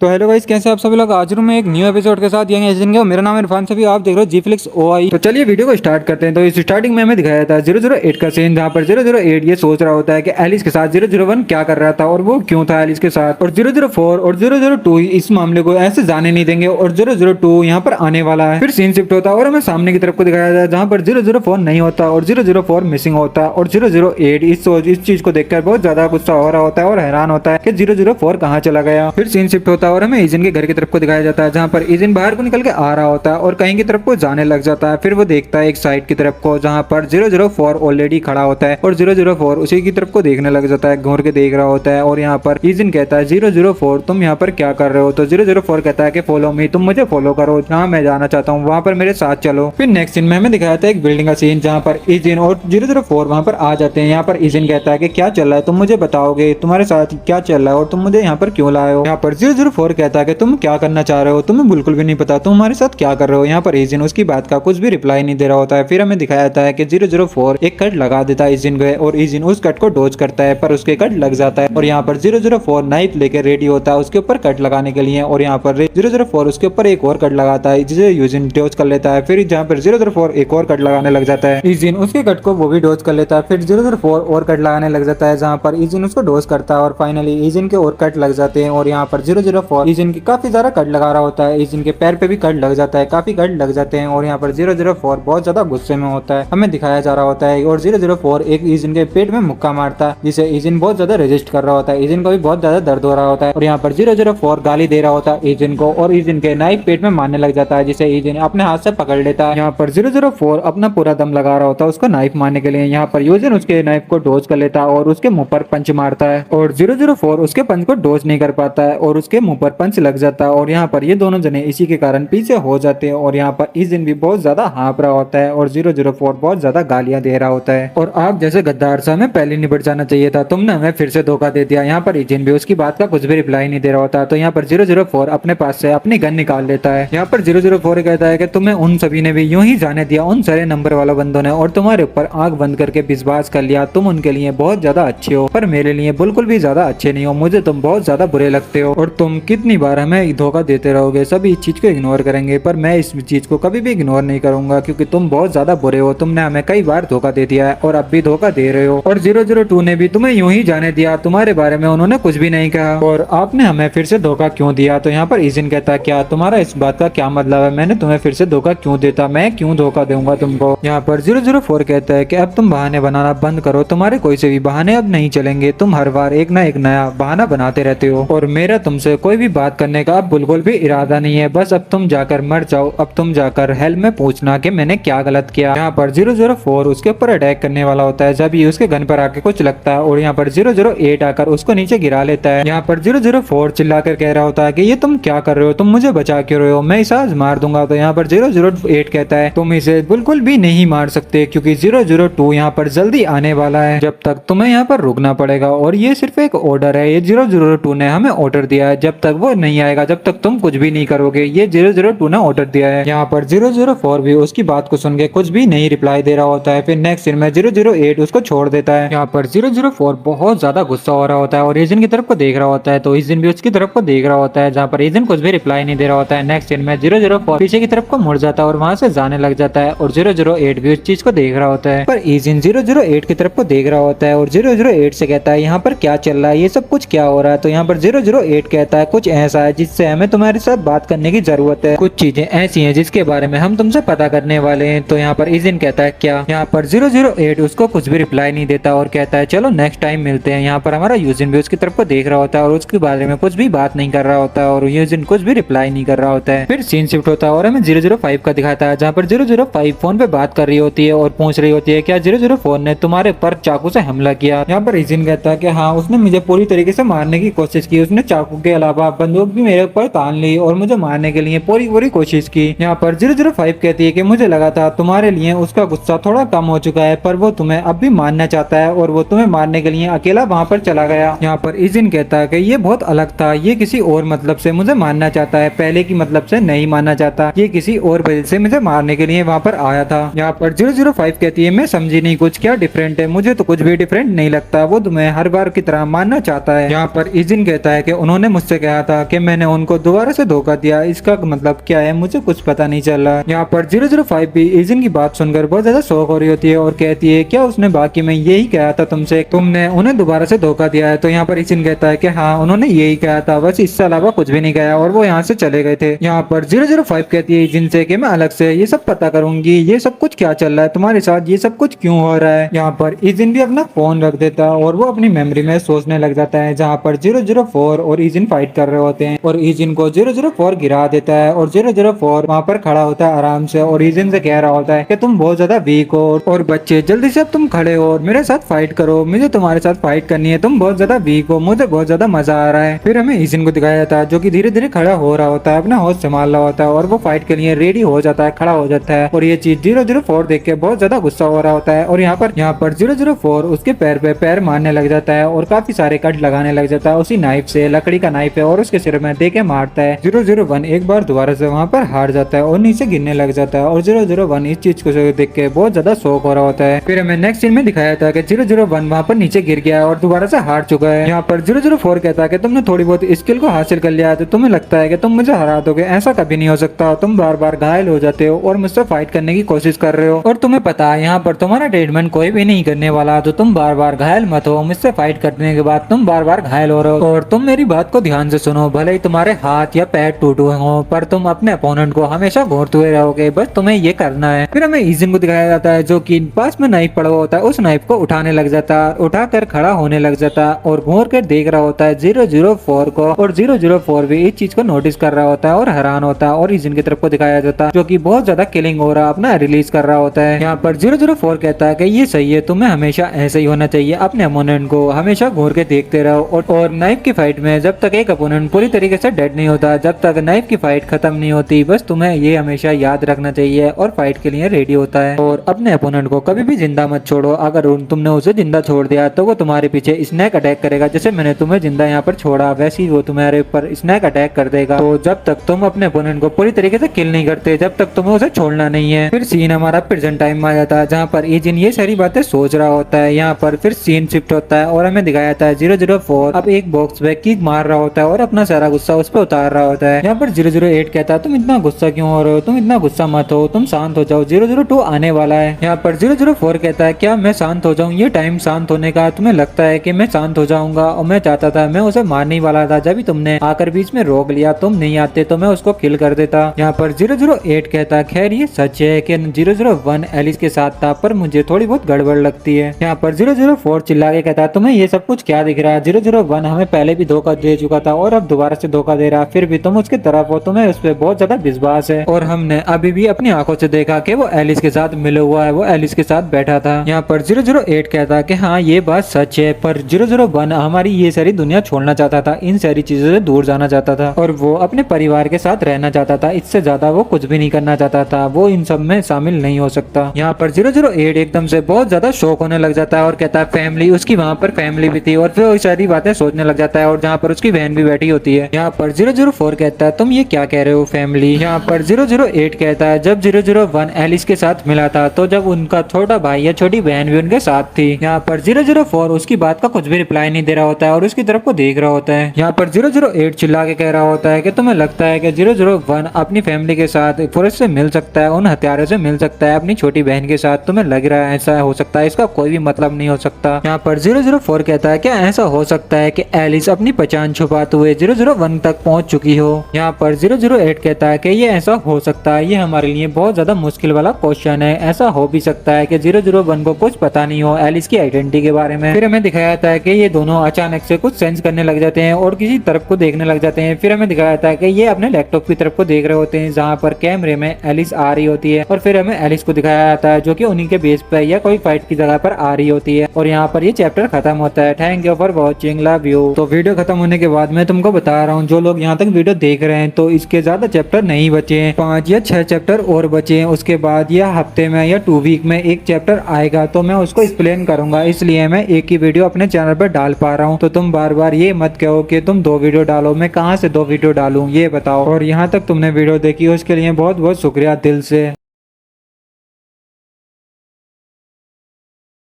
तो hello guys, कैसे आप सभी लोग। आज मैं एक न्यू एपिसोड के साथ यंग एजेंट के मेरा नाम इरफान सभी आप देख रहे हो जीफ्लिक्स ओआई। तो चलिए वीडियो को स्टार्ट करते हैं। तो इस स्टार्टिंग में हमें दिखाया था 008 का सीन, जहां पर 008 ये सोच रहा होता है कि एलिस के साथ 001 क्या कर रहा था और वो क्यों था एलिस के साथ, और 004 और 002 इस मामले को ऐसे जाने नहीं देंगे और 002 यहाँ पर आने वाला है। फिर सीन शिफ्ट होता है और हमें सामने की तरफ को दिखाया जाता है जहाँ पर 004 नहीं होता और 004 मिसिंग होता है, और 008 इस चीज को देखकर बहुत ज्यादा गुस्सा हो रहा होता है और हैरान होता है कि 004 कहाँ चला गया। फिर सीन शिफ्ट होता है और हमें ईजिन के घर की तरफ को दिखाया जाता है जहाँ पर ईजिन बाहर को निकल के आ रहा होता है और कहीं की तरफ को जाने लग जाता है। फिर वो देखता है एक साइड की तरफ को जहाँ पर 004 ऑलरेडी खड़ा होता है और 004 उसी की तरफ को देखने लग जाता है, घूर के देख रहा होता है। और यहाँ पर ईजिन कहता है 004 तुम यहाँ पर क्या कर रहे हो। तो 004 कहता है कि फॉलो मी, तुम मुझे फॉलो करो, जहाँ मैं जाना चाहता हूँ वहाँ पर मेरे साथ चलो। फिर नेक्स्ट सीन में हमें दिखाया था एक बिल्डिंग का सीन जहाँ पर ईजिन और 004 वहाँ पर आ जाते हैं। यहाँ पर ईजिन कहता है कि क्या चल रहा है, तुम मुझे बताओगे तुम्हारे साथ क्या चल रहा है और तुम मुझे यहाँ पर क्यों लाए हो। यहाँ पर 004 कहता है कि तुम क्या करना चाह रहे हो, तुम्हें बिल्कुल भी नहीं पता तुम हमारे साथ क्या कर रहे हो। यहाँ पर ईजिन उसकी बात का कुछ भी रिप्लाई नहीं दे रहा होता है। फिर हमें दिखाया जाता है कि 004 एक कट लगा देता है ईजिन को और ईजिन उस कट को डोज करता है पर उसके कट लग जाता है। और यहाँ पर 004 नाइफ लेकर रेडी होता है उसके ऊपर कट लगाने के लिए, और यहाँ पर 004 उसके ऊपर एक और कट लगाता है जिसे ईजिन डोज कर लेता है। फिर जहाँ पर 004 एक और कट लगाने लग जाता है, ईजिन उसके कट को वो भी डोज कर लेता है। फिर 004 और कट लगाने लग जाता है जहाँ पर ईजिन उसको डोज करता है और फाइनली ईजिन के और कट लग जाते हैं। और यहाँ पर 004 ईजिन की काफी ज्यादा कट लगा रहा होता है, ईजिन के पैर पे भी कट लग जाता है, काफी कट लग जाते हैं। और यहाँ पर 004 बहुत ज्यादा गुस्से में होता है, हमें दिखाया जा रहा होता है। और 004 एक ईजिन के पेट में मुक्का मारता है जिसे ईजिन बहुत ज्यादा रेजिस्ट कर रहा होता है, ईजिन को भी बहुत ज्यादा दर्द हो रहा होता है। और यहाँ पर 004 गाली दे रहा होता है ईजिन को और ईजिन के नाइफ पेट में मारने लग जाता है जिसे ईजिन अपने हाथ से पकड़ लेता है। यहाँ पर 004 अपना पूरा दम लगा रहा होता है उसको नाइफ मारने के लिए। यहाँ पर यूजिन उसके नाइफ को डोज कर लेता है और उसके मुंह पर पंच मारता है और 004 उसके पंच को डोज नहीं कर पाता है और उसके मुंह पर पंच लग जाता है। और यहाँ पर ये दोनों जने इसी के कारण पीछे हो जाते हैं और यहाँ पर ईजिन भी बहुत ज्यादा हाँप रहा होता है और 004 बहुत ज्यादा गालियां दे रहा होता है। और आप जैसे गद्दार से हमें पहले निपट जाना चाहिए था, तुमने हमें फिर से धोखा दे दिया। यहाँ पर ईजिन भी उसकी बात का कुछ भी रिप्लाई नहीं दे रहा होता। तो यहाँ पर 004 अपने पास से अपनी गन निकाल लेता है। यहाँ पर 004 कहता है कि तुम्हें उन सभी ने भी यूं ही जाने दिया, उन सारे नंबर वाला बंदों ने, और तुम्हारे ऊपर आंख बंद करके विश्वास कर लिया। तुम उनके लिए बहुत ज्यादा अच्छे हो पर मेरे लिए बिल्कुल भी ज्यादा अच्छे नहीं हो, मुझे तुम बहुत ज्यादा बुरे लगते हो और तुम कितनी बार हमें धोखा देते रहोगे, सभी इस चीज को इग्नोर करेंगे पर मैं इस चीज को कभी भी इग्नोर नहीं करूंगा क्योंकि तुम बहुत ज्यादा बुरे हो, तुमने हमें कई बार धोखा दे दिया है और अब भी धोखा दे रहे हो। और 002 ने भी तुम्हें यूं ही जाने दिया, तुम्हारे बारे में उन्होंने कुछ भी नहीं कहा और आपने हमें फिर से धोखा क्यों दिया। तो यहाँ पर ईजिन कहता है क्या तुम्हारा इस बात का क्या मतलब है, मैंने तुम्हें फिर से धोखा क्यों देता, मैं क्यों धोखा दूंगा तुमको। यहाँ पर 004 कहता है कि अब तुम बहाने बनाना बंद करो, तुम्हारे कोई से भी बहाने अब नहीं चलेंगे, तुम हर बार एक ना एक नया बहाना बनाते रहते हो और मेरा तुमसे कोई भी बात करने का अब बिल्कुल भी इरादा नहीं है, बस अब तुम जाकर मर जाओ, अब तुम जाकर हेल में पूछना कि मैंने क्या गलत किया। यहाँ पर 004 उसके ऊपर अटैक करने वाला होता है जब ये उसके गन पर आके कुछ लगता है और यहाँ पर 008 आकर उसको नीचे गिरा लेता है। यहाँ पर 004 चिल्लाकर कह रहा होता है कि ये तुम क्या कर रहे हो, तुम मुझे बचा क्यों रहे हो, मैं इसे आज मार दूंगा। तो यहाँ पर 008 कहता है तुम इसे बिल्कुल भी नहीं मार सकते क्योंकि 002 यहाँ पर जल्दी आने वाला है, जब तक तुम्हें यहाँ पर रुकना पड़ेगा और ये सिर्फ एक ऑर्डर है, ये 002 ने हमें ऑर्डर दिया है, जब तक वो नहीं आएगा जब तक तुम कुछ भी नहीं करोगे, ये 002 ने ऑर्डर दिया है। यहाँ पर 004 भी उसकी बात को सुन के कुछ भी नहीं रिप्लाई दे रहा होता है। फिर नेक्स्ट सीन में 008 उसको छोड़ देता है। यहाँ पर 004 बहुत ज्यादा गुस्सा हो रहा होता है और ईजिन की तरफ को देख रहा होता है, तो ईजिन भी उसकी तरफ को देख रहा होता है जहाँ पर ईजिन कुछ भी रिप्लाई नहीं दे रहा होता है। नेक्स्ट सीन में 004 पीछे की तरफ को मुड़ जाता है और वहां से जाने लग जाता है और 008 भी उस चीज को देख रहा होता है, पर ईजिन 008 की तरफ को देख रहा होता है और 008 से कहता है यहाँ पर क्या चल रहा है, ये सब कुछ क्या हो रहा है। तो यहाँ पर 008 कहता है कुछ ऐसा है जिससे हमें तुम्हारे साथ बात करने की जरूरत है, कुछ चीजें ऐसी हैं जिसके बारे में हम तुमसे पता करने वाले हैं। तो यहाँ पर ईजिन कहता है क्या। यहाँ पर 008 उसको कुछ भी रिप्लाई नहीं देता और कहता है चलो नेक्स्ट टाइम मिलते हैं। यहाँ पर हमारा यूजिन भी उसकी तरफ को देख रहा होता है और उसके बारे में कुछ भी बात नहीं कर रहा होता है और यूजिन कुछ भी रिप्लाई नहीं कर रहा होता है। फिर सीन शिफ्ट होता है और हमें 005 का दिखाता है जहाँ पर 005 फोन पे बात कर रही होती है और पूछ रही होती है क्या 004 ने तुम्हारे ऊपर चाकू से हमला किया। यहाँ पर ईजिन कहता है कि हाँ, उसने मुझे पूरी तरीके से मारने की कोशिश की, उसने चाकू के अलावा बंदूक भी मेरे ऊपर तान ली और मुझे मारने के लिए पूरी कोशिश की। यहाँ पर 005 कहती है कि मुझे लगा था तुम्हारे लिए उसका गुस्सा थोड़ा कम हो चुका है पर वो तुम्हें अब भी मारना चाहता है और वो तुम्हें मारने के लिए अकेला वहाँ पर चला गया। यहाँ पर ईजिन कहता है कि ये बहुत अलग था, ये किसी और मतलब से मुझे मारना चाहता है, पहले की मतलब से नहीं मारना चाहता, ये किसी और वजह से मुझे मारने के लिए वहाँ पर आया था। यहाँ पर 005 कहती है मैं समझी नहीं कुछ क्या डिफरेंट है, मुझे तो कुछ भी डिफरेंट नहीं लगता, वो तुम्हें हर बार की तरह मारना चाहता है। यहाँ पर ईजिन कहता है कि उन्होंने मुझसे कहा था कि मैंने उनको दोबारा से धोखा दिया, इसका मतलब क्या है मुझे कुछ पता नहीं चल रहा। यहाँ पर 005 भी इजिन की बात सुनकर बहुत ज्यादा शौक हो रही होती है और कहती है क्या उसने बाकी में यही कहा था तुमसे, तुमने उन्हें दोबारा से धोखा दिया है। तो यहाँ पर इजिन कहता है कि हाँ उन्होंने यही कहा था, बस इससे अलावा कुछ भी नहीं कहा, और वो यहाँ से चले गए थे। यहाँ पर 005 कहती है इजिन से कि मैं अलग से ये सब पता करूंगी, ये सब कुछ क्या चल रहा है तुम्हारे साथ, ये सब कुछ क्यों हो रहा है। यहाँ पर इजिन भी अपना फोन रख देता है और वो अपनी मेमोरी में सोचने लग जाता है जहाँ पर 004 और इजिन फाइट कर रहे होते हैं, और इजिन को 004 गिरा देता है और 004 वहाँ पर खड़ा होता है आराम से और इजिन से कह रहा होता है कि तुम बहुत ज्यादा वीक हो और बच्चे जल्दी से अब तुम खड़े हो और मेरे साथ फाइट करो, मुझे तुम्हारे साथ फाइट करनी है, तुम बहुत ज्यादा वीक हो, मुझे बहुत ज्यादा मजा आ रहा है। फिर हमें इजिन को दिखाया जाता है जो कि धीरे धीरे खड़ा हो रहा होता है, अपना होश संभाल रहा होता है और वो फाइट के लिए रेडी हो जाता है, खड़ा हो जाता है। और ये चीज 004 देख के बहुत ज्यादा गुस्सा हो रहा होता है और यहाँ पर 004 उसके पैर पे पैर मारने लग जाता है और काफी सारे कट लगाने लग जाता है उसी नाइफ से, लकड़ी का नाइफ है, और उसके सिर में दे के मारता है। 001 एक बार दोबारा से वहाँ पर हार जाता है और नीचे गिरने लग जाता है और 001 इस चीज को देख के बहुत ज्यादा शौक हो रहा होता है। फिर हमें नेक्स्ट सीन में दिखाया था कि 001 वहाँ पर नीचे गिर गया और दोबारा से हार चुका है। यहाँ पर 004 कहता है कि तुमने थोड़ी बहुत स्किल को हासिल कर लिया है तो तुम्हें लगता है कि तुम मुझे हरा दोगे, ऐसा कभी नहीं हो सकता, तुम बार बार घायल हो जाते हो और मुझसे फाइट करने की कोशिश कर रहे हो और तुम्हें पता है यहाँ पर तुम्हारा ट्रीटमेंट कोई भी नहीं करने वाला, तो तुम बार बार घायल मत हो, मुझसे फाइट करने के बाद तुम बार बार घायल हो रहे हो। और तुम मेरी बात को ध्यान से सुनो, भले ही तुम्हारे हाथ या पैर टूटे हुए हो पर तुम अपने अपोनेंट को हमेशा घूरते हुए रहोगे, बस तुम्हें ये करना है। फिर हमें इजिन को दिखाया जाता है जो कि पास में नाइफ पड़ा हुआ होता है, उस नाइफ को उठाने लग जाता है, उठाकर खड़ा होने लग जाता है और घूर कर देख रहा होता है 004 को, और 004 भी इस चीज को नोटिस कर रहा होता है और हैरान होता है और इजिन की तरफ को दिखाया जाता है जो कि बहुत ज्यादा किलिंग हो रहा, अपना रिलीज कर रहा होता है। यहाँ पर 004 कहता है कि ये सही है, तुम्हें हमेशा ऐसे ही होना चाहिए, अपने अपोनेंट को हमेशा घूर के देखते रहो और नाइफ की फाइट में जब तक एक अपोनेंट पूरी तरीके से डेड नहीं होता, जब तक नाइफ की फाइट खत्म नहीं होती, बस तुम्हें ये हमेशा याद रखना चाहिए और फाइट के लिए रेडी होता है। और अपने अपोनेंट को कभी भी जिंदा मत छोड़ो, अगर तुमने उसे जिंदा छोड़ दिया तो वो तुम्हारे पीछे स्नैक अटैक करेगा, जैसे मैंने तुम्हें जिंदा यहाँ पर छोड़ा वैसे ही वो तुम्हारे ऊपर स्नैक अटैक कर देगा। तो जब तक तुम अपने अपोनेंट को पूरी तरीके से किल नहीं करते, जब तक तुम्हें उसे छोड़ना नहीं है। फिर सीन हमारा प्रेजेंट टाइम में आ जाता है जहाँ पर इजिन ये सारी बातें सोच रहा होता है। यहाँ पर फिर सीन शिफ्ट होता है और हमें दिखाया जाता है 004 अब एक बॉक्स पे किक मार रहा होता है और अपना सारा गुस्सा उस पर उतार रहा होता है। यहाँ पर 008 कहता है तुम इतना गुस्सा क्यों हो रहे हो, तुम इतना गुस्सा मत हो, तुम शांत हो जाओ, 002 आने वाला है। यहाँ पर 004 कहता है क्या मैं शांत हो जाऊँ, ये टाइम शांत होने का, तुम्हें लगता है कि मैं शांत हो जाऊंगा, और मैं चाहता था, मैं उसे मारने ही वाला था, जब भी तुमने आकर बीच में रोक लिया, तुम नहीं आते तो मैं उसको किल कर देता। यहाँ पर 008 कहता है खैर ये सच है कि 001 एलिस के साथ था पर मुझे थोड़ी बहुत गड़बड़ लगती है। यहाँ पर 004 चिल्ला के कहता है तुम्हें ये सब कुछ क्या दिख रहा है, 001 हमें पहले भी धोखा दे चुका था और अब दोबारा से धोखा दे रहा, फिर भी तुम उसकी तरफ हो, तुम्हें उस पर बहुत ज्यादा विश्वास है और हमने अभी भी अपनी आंखों से देखा कि वो एलिस के साथ मिला हुआ है, वो एलिस के साथ बैठा था। यहाँ पर 008 कहता है कि हाँ ये बात सच है, पर 001 हमारी ये सारी दुनिया छोड़ना चाहता था, इन सारी चीजों से दूर जाना चाहता था और वो अपने परिवार के साथ रहना चाहता था, इससे ज्यादा वो कुछ भी नहीं करना चाहता था, वो इन सब में शामिल नहीं हो सकता। यहाँ पर 008 एकदम से बहुत ज्यादा शौक होने लग जाता है और कहता है फैमिली, उसकी वहाँ पर फैमिली भी थी और फिर वो सारी बातें सोचने लग जाता है और जहाँ पर उसकी बहन भी बैठी होती है। यहाँ पर 004 कहता है तुम ये क्या कह रहे हो फैमिली। यहाँ पर 008 कहता है जब 001 एलिस के साथ मिला था तो जब उनका छोटा भाई या छोटी बहन भी उनके साथ थी। यहाँ पर 004 उसकी बात का कुछ भी रिप्लाई नहीं दे रहा होता है और उसकी तरफ को देख रहा होता है। यहाँ पर 008 चिल्ला के कह रहा होता है कि तुम्हें लगता है कि 001 अपनी फैमिली के साथ फॉरेस्ट से मिल सकता है, उन हथियारों से मिल सकता है अपनी छोटी बहन के साथ, तुम्हें लग रहा है ऐसा हो सकता है, इसका कोई भी मतलब नहीं हो सकता। यहाँ पर 004 कहता है क्या ऐसा हो सकता है कि एलिस अपनी पहचान छुपाते हुए 001 तक पहुंच चुकी हो। यहाँ पर 008 कहता है कि ये ऐसा हो सकता है, ये हमारे लिए बहुत ज्यादा मुश्किल वाला क्वेश्चन है, ऐसा हो भी सकता है कि 001 को कुछ पता नहीं हो एलिस की आइडेंटिटी के बारे में। फिर हमें दिखाया जाता है कि ये दोनों अचानक से कुछ सेंस करने लग जाते हैं और किसी तरफ को देखने लग जाते हैं। फिर हमें दिखाया जाता है कि ये अपने लैपटॉप की तरफ को देख रहे होते हैं जहाँ पर कैमरे में एलिस आ रही होती है और फिर हमें एलिस को दिखाया जाता है जो कि उन्हीं के बेस पर या कोई फाइट की जगह पर आ रही होती है और यहाँ पर ये चैप्टर खत्म होता है। Thank you for watching, love you. तो वीडियो खत्म होने के बाद मैं तुमको बता रहा हूँ जो लोग यहाँ तक वीडियो देख रहे हैं तो इसके ज्यादा चैप्टर नहीं बचे हैं, 5 या 6 चैप्टर और बचे हैं। उसके बाद या हफ्ते में या 2 वीक में एक चैप्टर आएगा तो मैं उसको एक्सप्लेन करूंगा, इसलिए मैं एक ही वीडियो अपने चैनल पर डाल पा रहा हूँ। तो तुम बार बार ये मत कहो कि तुम 2 वीडियो डालो, मैं कहाँ से 2 वीडियो डालूं ये बताओ। और यहाँ तक तुमने वीडियो देखी उसके लिए बहुत बहुत शुक्रिया दिल से।